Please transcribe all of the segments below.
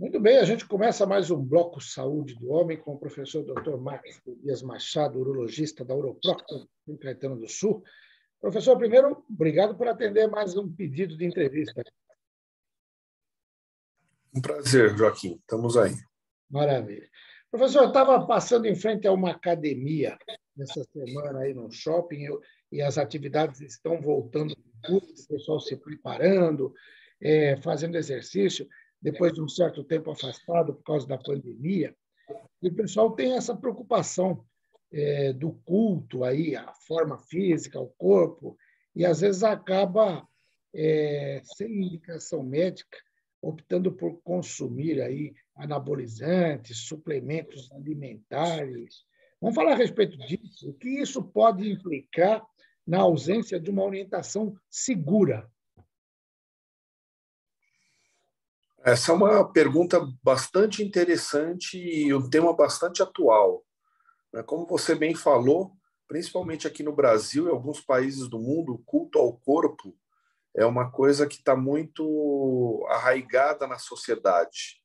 Muito bem, a gente começa mais um bloco Saúde do Homem com o professor Dr. Marcos Dias Machado, urologista da Uroprocto, em Caetano do Sul. Professor, primeiro, obrigado por atender mais um pedido de entrevista. Um prazer, Joaquim. Estamos aí. Maravilha. Professor, eu estava passando em frente a uma academia nessa semana aí no shopping e as atividades estão voltando, o pessoal se preparando, fazendo exercício, depois de um certo tempo afastado por causa da pandemia. E o pessoal tem essa preocupação do culto aí, a forma física, o corpo, e às vezes acaba, sem indicação médica, optando por consumir aí anabolizantes, suplementos alimentares. Vamos falar a respeito disso. O que isso pode implicar na ausência de uma orientação segura? Essa é uma pergunta bastante interessante e um tema bastante atual. Como você bem falou, principalmente aqui no Brasil e alguns países do mundo, o culto ao corpo é uma coisa que está muito arraigada na sociedade.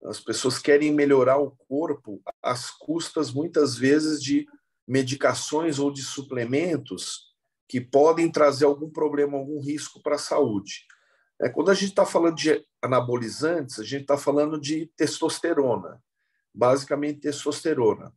As pessoas querem melhorar o corpo às custas, muitas vezes, de medicações ou de suplementos que podem trazer algum problema, algum risco para a saúde. Quando a gente está falando de anabolizantes, a gente está falando de testosterona, basicamente testosterona.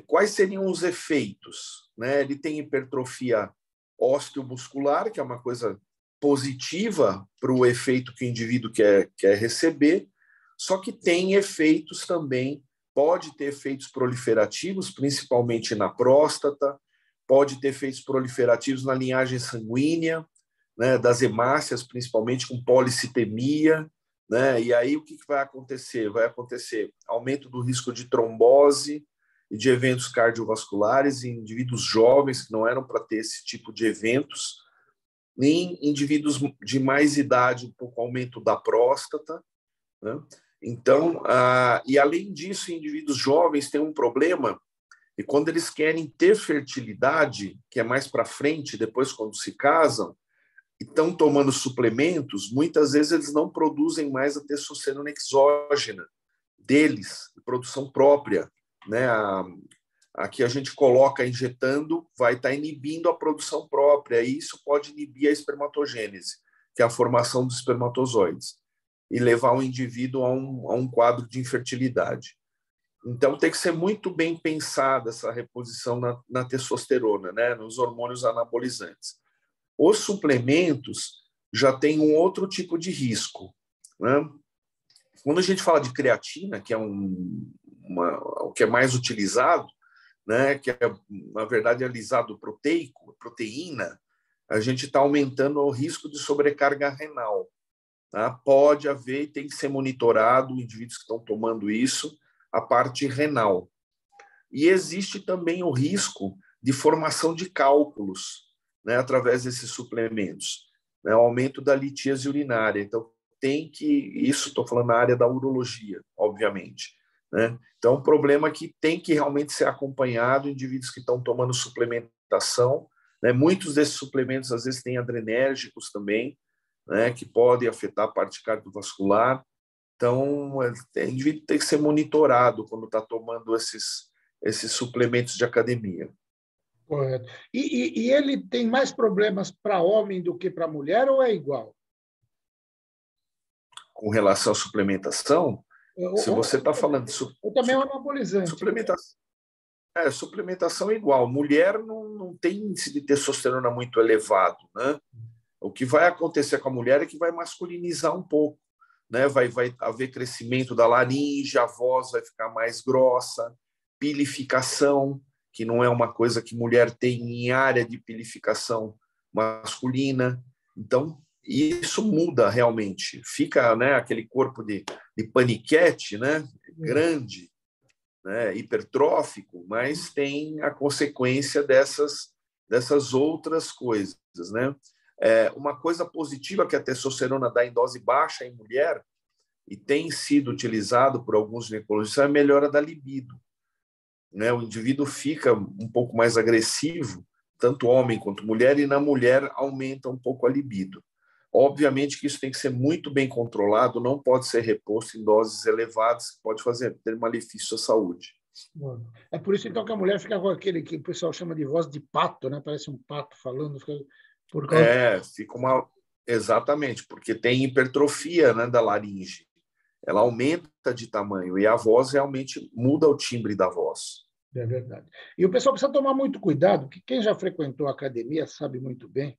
Quais seriam os efeitos? Ele tem hipertrofia osteomuscular, que é uma coisa positiva para o efeito que o indivíduo quer receber, só que tem efeitos também, pode ter efeitos proliferativos, principalmente na próstata, pode ter efeitos proliferativos na linhagem sanguínea, das hemácias, principalmente com policitemia, e aí o que vai acontecer? Vai acontecer aumento do risco de trombose e de eventos cardiovasculares em indivíduos jovens que não eram para ter esse tipo de eventos, nem indivíduos de mais idade, um pouco aumento da próstata. Então, e além disso, indivíduos jovens têm um problema, e quando eles querem ter fertilidade, que é mais para frente, depois quando se casam, e estão tomando suplementos, muitas vezes eles não produzem mais a testosterona exógena deles, produção própria. A que a gente coloca injetando vai estar inibindo a produção própria, e isso pode inibir a espermatogênese, que é a formação dos espermatozoides, e levar o indivíduo a um quadro de infertilidade. Então, tem que ser muito bem pensada essa reposição na testosterona, nos hormônios anabolizantes. Os suplementos já têm um outro tipo de risco. Quando a gente fala de creatina, que é o que é mais utilizado, que é, na verdade, alisado proteico, proteína, a gente está aumentando o risco de sobrecarga renal. Pode haver, tem que ser monitorado, indivíduos que estão tomando isso, a parte renal. E existe também o risco de formação de cálculos, através desses suplementos, o aumento da litíase urinária. Então, isso estou falando na área da urologia, obviamente. Então, um problema que tem que realmente ser acompanhado, indivíduos que estão tomando suplementação. Muitos desses suplementos, às vezes, têm adrenérgicos também, que podem afetar a parte cardiovascular. Então, o indivíduo tem que ser monitorado quando está tomando esses suplementos de academia. Correto. E ele tem mais problemas para homem do que para mulher, ou é igual? Com relação à suplementação, se você está falando de também é um anabolizante. Suplementação é igual. Mulher não tem índice de testosterona muito elevado. O que vai acontecer com a mulher é que vai masculinizar um pouco. Vai haver crescimento da laringe, a voz vai ficar mais grossa, pilificação, que não é uma coisa que mulher tem em área de pilificação masculina. Então, isso muda realmente. Fica aquele corpo de paniquete, grande, hipertrófico, mas tem a consequência dessas outras coisas. Uma coisa positiva que a testosterona dá em dose baixa em mulher, e tem sido utilizado por alguns ginecologistas, é a melhora da libido. O indivíduo fica um pouco mais agressivo, tanto homem quanto mulher, e na mulher aumenta um pouco a libido. Obviamente que isso tem que ser muito bem controlado, não pode ser reposto em doses elevadas, que pode ter malefício à saúde. É por isso, então, que a mulher fica com aquele que o pessoal chama de voz de pato, né? Parece um pato falando, por causa... Fica uma... Exatamente, porque tem hipertrofia, né, da laringe. Ela aumenta de tamanho e a voz realmente muda o timbre da voz. É verdade. E o pessoal precisa tomar muito cuidado, porque quem já frequentou a academia sabe muito bem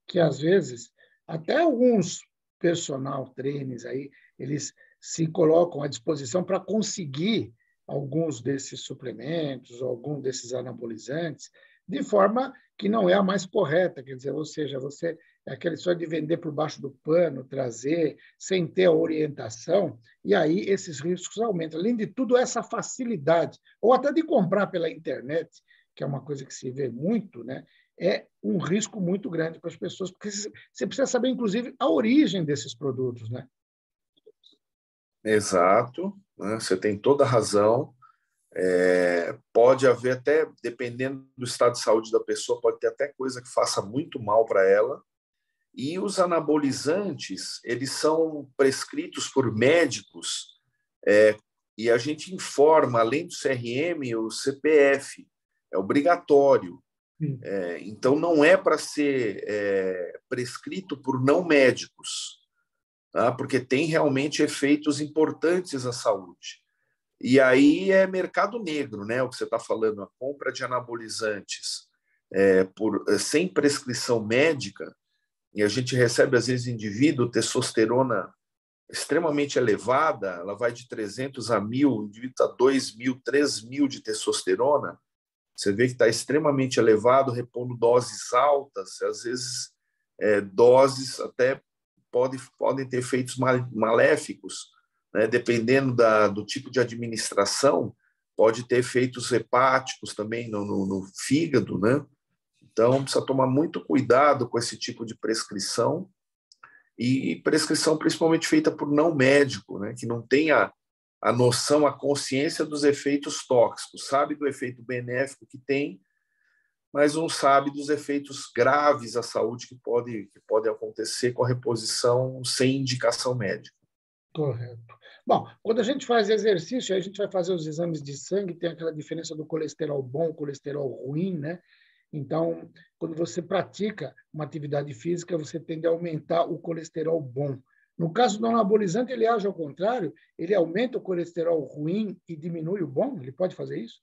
que, às vezes, até alguns personal trainers aí, eles se colocam à disposição para conseguir alguns desses suplementos, algum desses anabolizantes, de forma que não é a mais correta, quer dizer, ou seja, você é aquela história de vender por baixo do pano, trazer, sem ter a orientação, e aí esses riscos aumentam. Além de tudo, essa facilidade, ou até de comprar pela internet, que é uma coisa que se vê muito, né? É um risco muito grande para as pessoas, porque você precisa saber, inclusive, a origem desses produtos, né? Exato, né? Você tem toda a razão. Pode haver até, dependendo do estado de saúde da pessoa, pode ter até coisa que faça muito mal para ela. E os anabolizantes, eles são prescritos por médicos, e a gente informa, além do CRM, o CPF, é obrigatório. Então, não é para ser prescrito por não médicos, tá? Porque tem realmente efeitos importantes à saúde. E aí é mercado negro, né? O que você está falando, a compra de anabolizantes sem prescrição médica, e a gente recebe, às vezes, indivíduo, testosterona extremamente elevada, ela vai de 300 a 1.000, o indivíduo está 2.000, 3.000 de testosterona, você vê que está extremamente elevado, repondo doses altas, às vezes doses até podem ter efeitos maléficos, né? Dependendo do tipo de administração, pode ter efeitos hepáticos também no fígado, né? Então, precisa tomar muito cuidado com esse tipo de prescrição, e prescrição principalmente feita por não médico, né? Que não tem a noção, a consciência dos efeitos tóxicos, sabe do efeito benéfico que tem, mas não sabe dos efeitos graves à saúde que pode acontecer com a reposição sem indicação médica. Correto. Bom, quando a gente faz exercício, a gente vai fazer os exames de sangue, tem aquela diferença do colesterol bom, colesterol ruim, né? Então, quando você pratica uma atividade física, você tende a aumentar o colesterol bom. No caso do anabolizante, ele age ao contrário, ele aumenta o colesterol ruim e diminui o bom? Ele pode fazer isso?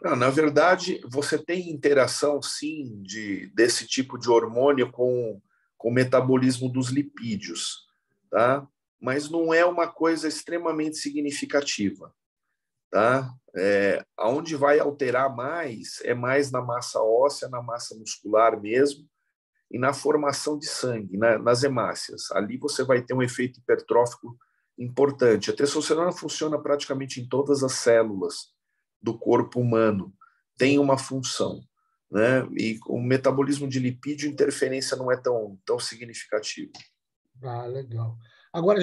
Na verdade, você tem interação, sim, desse tipo de hormônio com o metabolismo dos lipídios, tá? Mas não é uma coisa extremamente significativa, tá? Onde vai alterar mais é mais na massa óssea, na massa muscular mesmo, e na formação de sangue, nas hemácias. Ali você vai ter um efeito hipertrófico importante. A testosterona funciona praticamente em todas as células do corpo humano, tem uma função, né? E o metabolismo de lipídio, interferência não é tão significativa. Ah, legal. Agora,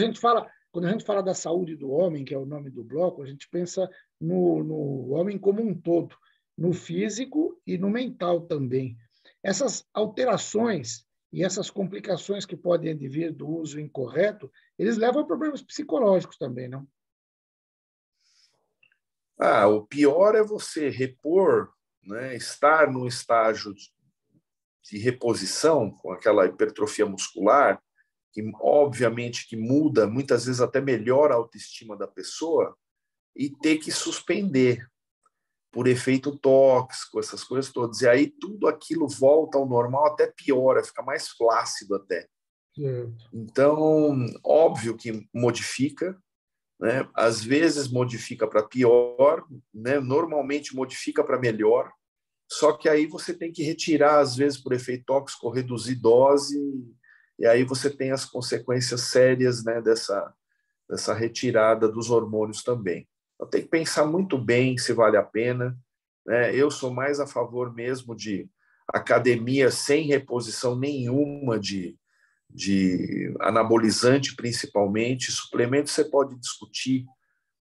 quando a gente fala da saúde do homem, que é o nome do bloco, a gente pensa no homem como um todo, no físico e no mental também. Essas alterações e essas complicações que podem advir do uso incorreto, eles levam a problemas psicológicos também, não? O pior é você repor, né, estar num estágio de reposição com aquela hipertrofia muscular, que obviamente que muda, muitas vezes até melhora a autoestima da pessoa, e ter que suspender por efeito tóxico, essas coisas todas. E aí tudo aquilo volta ao normal, até piora, fica mais flácido até. Certo. Então, óbvio que modifica, né? Às vezes modifica para pior, né? Normalmente modifica para melhor, só que aí você tem que retirar, às vezes por efeito tóxico, reduzir dose, e aí você tem as consequências sérias, né, dessa retirada dos hormônios também. Então tem que pensar muito bem se vale a pena, né? Eu sou mais a favor mesmo de academia sem reposição nenhuma de anabolizante, principalmente. Suplemento você pode discutir,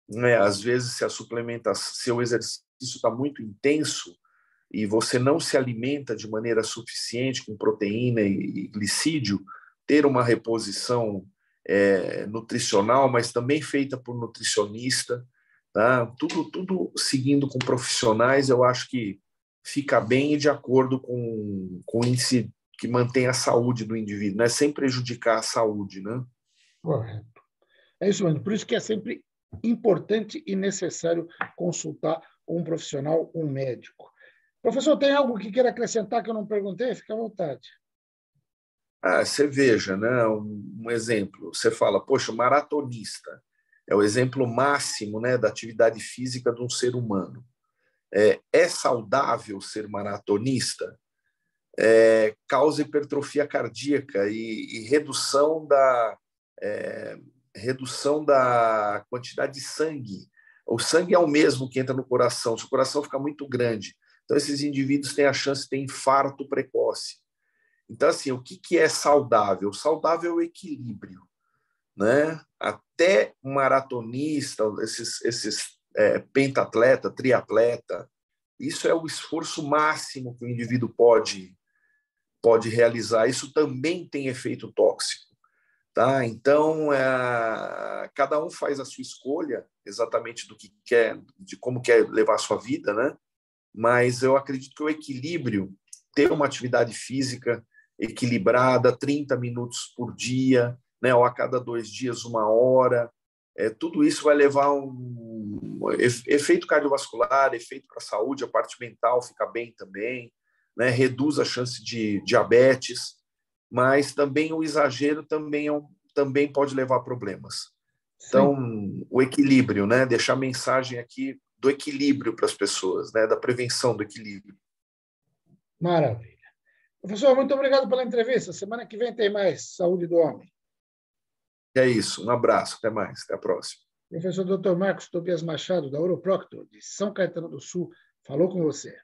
né? Às vezes, se o exercício está muito intenso, e você não se alimenta de maneira suficiente com proteína e glicídio, ter uma reposição nutricional, mas também feita por nutricionista, tá? Tudo seguindo com profissionais, eu acho que fica bem e de acordo com o índice que mantém a saúde do indivíduo, né? Sem prejudicar a saúde, né? Correto. É isso mesmo. Por isso que é sempre importante e necessário consultar um profissional, um médico. Professor, tem algo que queira acrescentar que eu não perguntei? Fique à vontade. Você veja, né? Um exemplo. Você fala, poxa, maratonista é o exemplo máximo, né, da atividade física de um ser humano. É saudável ser maratonista? Causa hipertrofia cardíaca e redução da quantidade de sangue. O sangue é o mesmo que entra no coração, se o coração fica muito grande. Então, esses indivíduos têm a chance de ter infarto precoce. Então, assim, o que é saudável? Saudável é o equilíbrio, né? Até maratonista, esses pentatleta, triatleta, isso é o esforço máximo que o indivíduo pode realizar. Isso também tem efeito tóxico, tá? Então, cada um faz a sua escolha exatamente do que quer, de como quer levar a sua vida, né? Mas eu acredito que o equilíbrio, ter uma atividade física equilibrada, 30 minutos por dia, né? Ou a cada 2 dias, 1 hora, tudo isso vai levar um efeito cardiovascular, efeito para a saúde, a parte mental fica bem também, né? Reduz a chance de diabetes, mas também o exagero também pode levar a problemas. Então, Sim. o equilíbrio, né? Deixar a mensagem aqui do equilíbrio para as pessoas, né? Da prevenção do equilíbrio. Maravilha. Professor, muito obrigado pela entrevista. Semana que vem tem mais Saúde do Homem. É isso. Um abraço. Até mais. Até a próxima. Professor Dr. Marcos Tobias Machado, da Uroproctor, de São Caetano do Sul, falou com você.